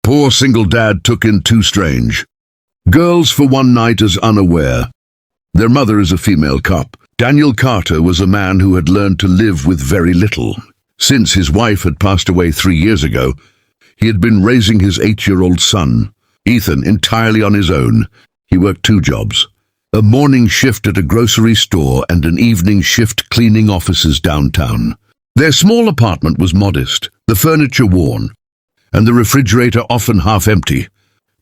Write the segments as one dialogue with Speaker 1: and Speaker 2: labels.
Speaker 1: Poor single dad took in too strange. Girls for one night as unaware. Their mother is a female cop. Daniel Carter was a man who had learned to live with very little. Since his wife had passed away 3 years ago, he had been raising his 8-year-old son, Ethan, entirely on his own. He worked 2 jobs, a morning shift at a grocery store and an evening shift cleaning offices downtown. Their small apartment was modest, the furniture worn, and the refrigerator often half empty.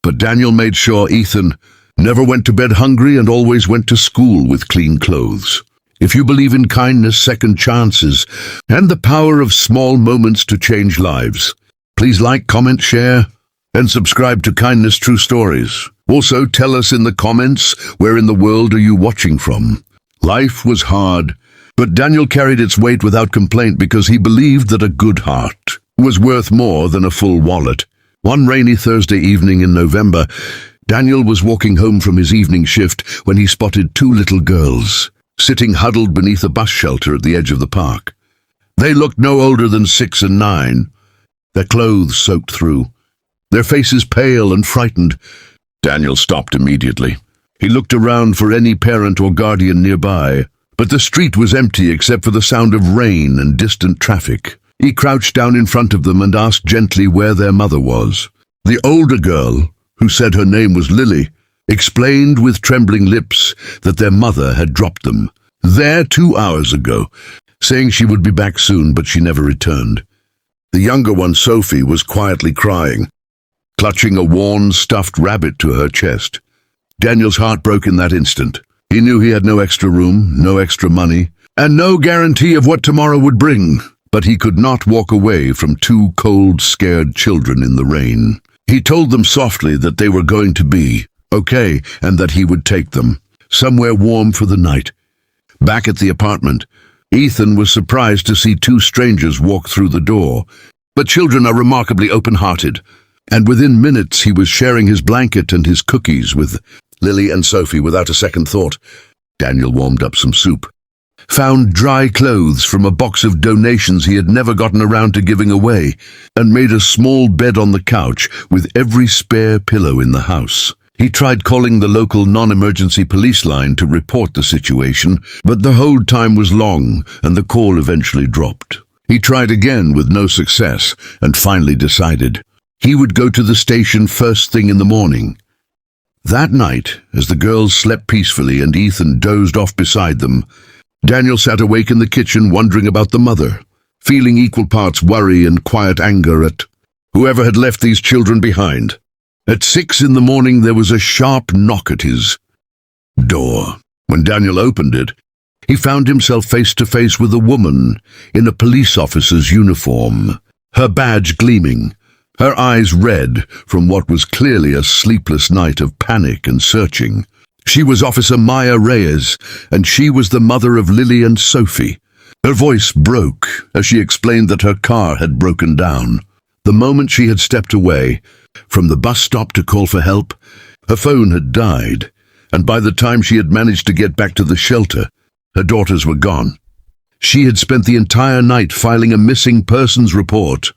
Speaker 1: But Daniel made sure Ethan never went to bed hungry and always went to school with clean clothes. If you believe in kindness, second chances, and the power of small moments to change lives, please like, comment, share, and subscribe to Kindness True Stories. Also, tell us in the comments, where in the world are you watching from? Life was hard, but Daniel carried its weight without complaint because he believed that a good heart was worth more than a full wallet. One rainy Thursday evening in November, Daniel was walking home from his evening shift when he spotted 2 little girls sitting huddled beneath a bus shelter at the edge of the park. They looked no older than 6 and 9, their clothes soaked through, their faces pale and frightened. Daniel stopped immediately. He looked around for any parent or guardian nearby, but the street was empty except for the sound of rain and distant traffic. He crouched down in front of them and asked gently where their mother was. The older girl, who said her name was Lily, explained with trembling lips that their mother had dropped them there 2 hours ago, saying she would be back soon, but she never returned. The younger one, Sophie, was quietly crying, clutching a worn, stuffed rabbit to her chest. Daniel's heart broke in that instant. He knew he had no extra room, no extra money, and no guarantee of what tomorrow would bring, but he could not walk away from 2 cold, scared children in the rain. He told them softly that they were going to be okay and that he would take them somewhere warm for the night. Back at the apartment, Ethan was surprised to see 2 strangers walk through the door. But children are remarkably open-hearted, and within minutes he was sharing his blanket and his cookies with Lily and Sophie without a second thought. Daniel warmed up some soup, found dry clothes from a box of donations he had never gotten around to giving away, and made a small bed on the couch with every spare pillow in the house. He tried calling the local non-emergency police line to report the situation, but the hold time was long and the call eventually dropped. He tried again with no success and finally decided he would go to the station first thing in the morning. That night, as the girls slept peacefully and Ethan dozed off beside them, Daniel sat awake in the kitchen wondering about the mother, feeling equal parts worry and quiet anger at whoever had left these children behind. At 6 in the morning, there was a sharp knock at his door. When Daniel opened it, he found himself face to face with a woman in a police officer's uniform, her badge gleaming, her eyes red from what was clearly a sleepless night of panic and searching. She was Officer Maya Reyes, and she was the mother of Lily and Sophie. Her voice broke as she explained that her car had broken down. The moment she had stepped away from the bus stop to call for help, her phone had died, and by the time she had managed to get back to the shelter, her daughters were gone. She had spent the entire night filing a missing persons report,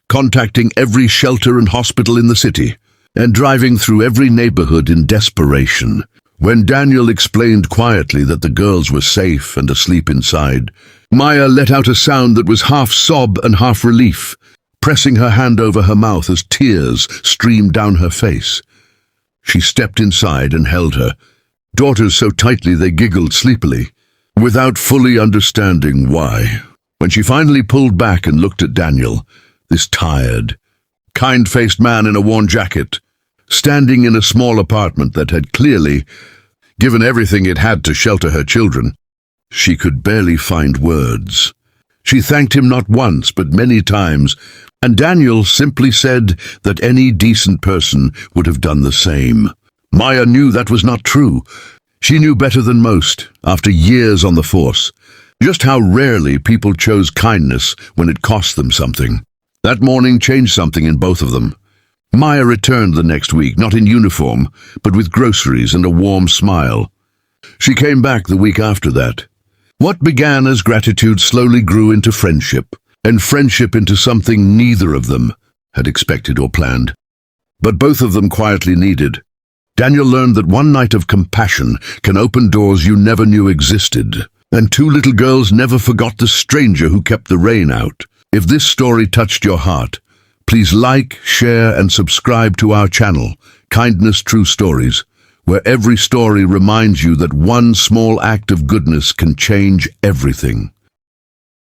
Speaker 1: contacting every shelter and hospital in the city, and driving through every neighborhood in desperation. When Daniel explained quietly that the girls were safe and asleep inside, Maya let out a sound that was half sob and half relief, pressing her hand over her mouth as tears streamed down her face. She stepped inside and held her daughters so tightly they giggled sleepily, without fully understanding why. When she finally pulled back and looked at Daniel, this tired, kind-faced man in a worn jacket, standing in a small apartment that had clearly given everything it had to shelter her children, she could barely find words. She thanked him not once but many times, and Daniel simply said that any decent person would have done the same. Maya knew that was not true. She knew better than most, after years on the force, just how rarely people chose kindness when it cost them something. That morning changed something in both of them. Maya returned the next week, not in uniform, but with groceries and a warm smile. She came back the week after that. What began as gratitude slowly grew into friendship, and friendship into something neither of them had expected or planned. but both of them quietly needed. Daniel learned that one night of compassion can open doors you never knew existed. And two little girls never forgot the stranger who kept the rain out. If this story touched your heart, please like, share, and subscribe to our channel, Kindness True Stories, where every story reminds you that one small act of goodness can change everything.